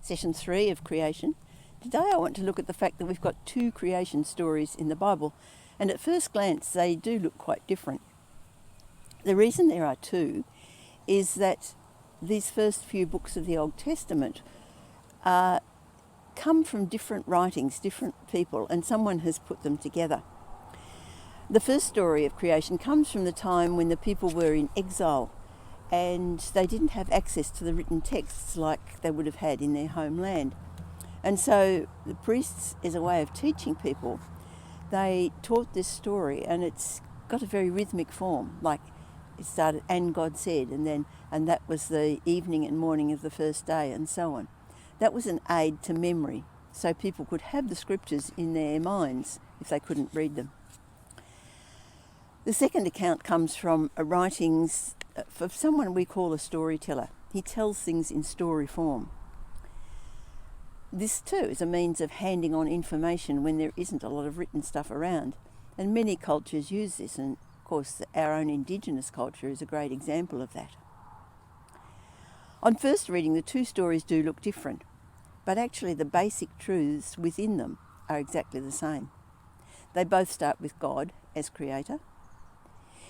Session 3 of creation. Today I want to look at the fact that we've got two creation stories in the Bible, and at first glance they do look quite different. The reason there are two is that these first few books of the Old Testament come from different writings, different people, and someone has put them together. The first story of creation comes from the time when the people were in exile and they didn't have access to the written texts like they would have had in their homeland. And so the priests, as a way of teaching people, they taught this story, and it's got a very rhythmic form, like it started, and God said, and that was the evening and morning of the first day, and so on. That was an aid to memory, so people could have the scriptures in their minds if they couldn't read them. The second account comes from writings of someone we call a storyteller. He tells things in story form. This too is a means of handing on information when there isn't a lot of written stuff around, and many cultures use this, and of course our own Indigenous culture is a great example of that. On first reading, the two stories do look different, but actually the basic truths within them are exactly the same. They both start with God as creator.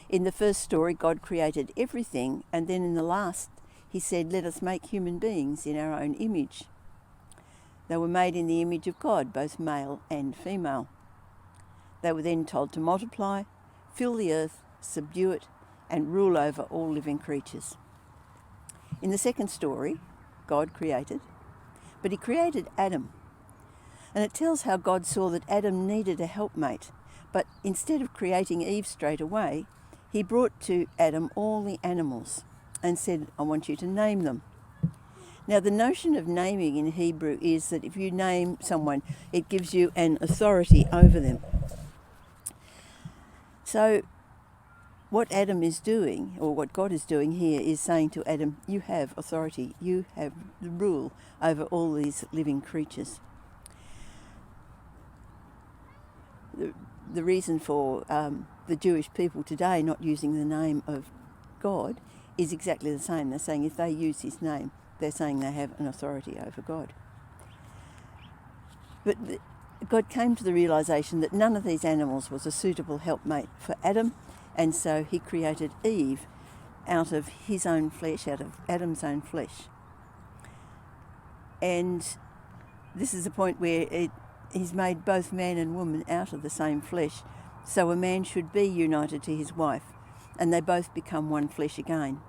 In the first story, God created everything, and then in the last, he said, "Let us make human beings in our own image." They were made in the image of God, both male and female. They were then told to multiply, fill the earth, subdue it, and rule over all living creatures. In the second story, God created, but he created Adam. And it tells how God saw that Adam needed a helpmate, but instead of creating Eve straight away, he brought to Adam all the animals and said, "I want you to name them." Now, the notion of naming in Hebrew is that if you name someone, it gives you an authority over them. So what Adam is doing, or what God is doing here, is saying to Adam, you have authority, you have the rule over all these living creatures. The reason for the Jewish people today not using the name of God is exactly the same. They're saying if they use his name, they're saying they have an authority over God. But God came to the realisation that none of these animals was a suitable helpmate for Adam, and so he created Eve out of his own flesh, out of Adam's own flesh. And this is the point where he's made both man and woman out of the same flesh. So a man should be united to his wife, and they both become one flesh again.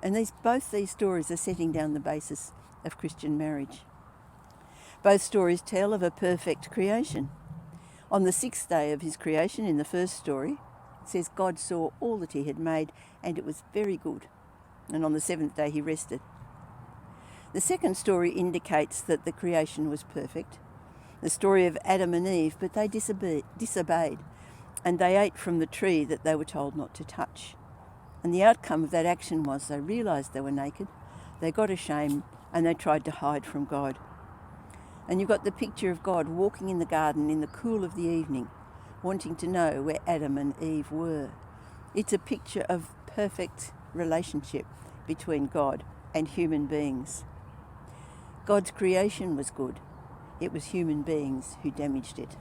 And both these stories are setting down the basis of Christian marriage. Both stories tell of a perfect creation. On the sixth day of his creation, in the first story, it says God saw all that he had made, and it was very good. And on the seventh day he rested. The second story indicates that the creation was perfect. The story of Adam and Eve, but they disobeyed, and they ate from the tree that they were told not to touch. And the outcome of that action was they realised they were naked, they got ashamed, and they tried to hide from God. And you've got the picture of God walking in the garden in the cool of the evening, wanting to know where Adam and Eve were. It's a picture of perfect relationship between God and human beings. God's creation was good. It was human beings who damaged it.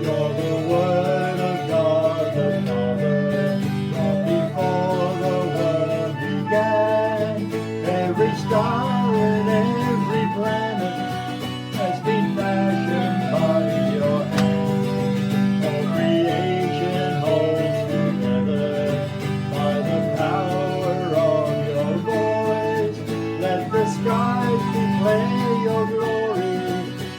You're the Word of God the Father, from before the world began. Every star and every planet has been fashioned by your hand. All creation holds together by the power of your voice. Let the skies declare your glory.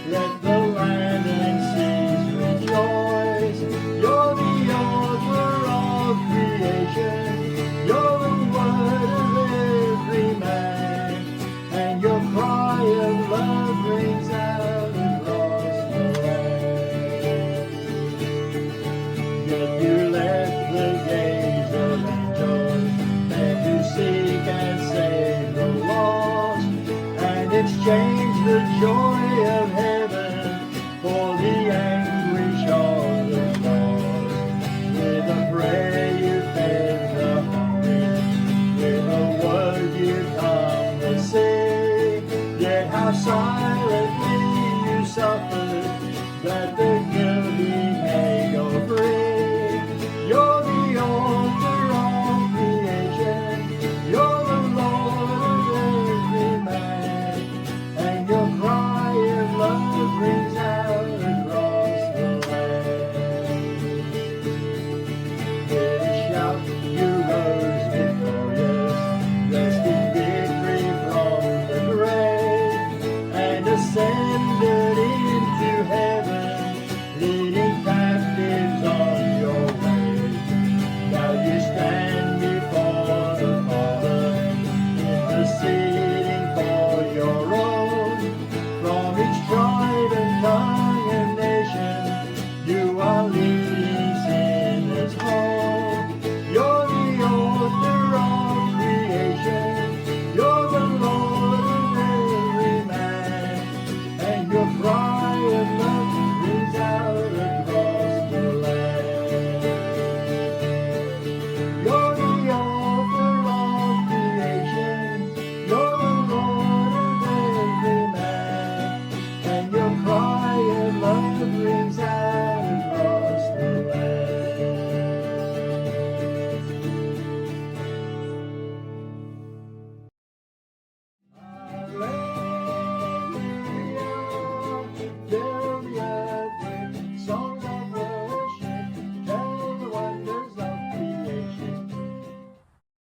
Let the land and seas rejoice. You're the author of creation. You're the word of every man. And your cry of love rings out across the land. Yet you left the gaze of angels, men who seek and save the lost, and exchange the joy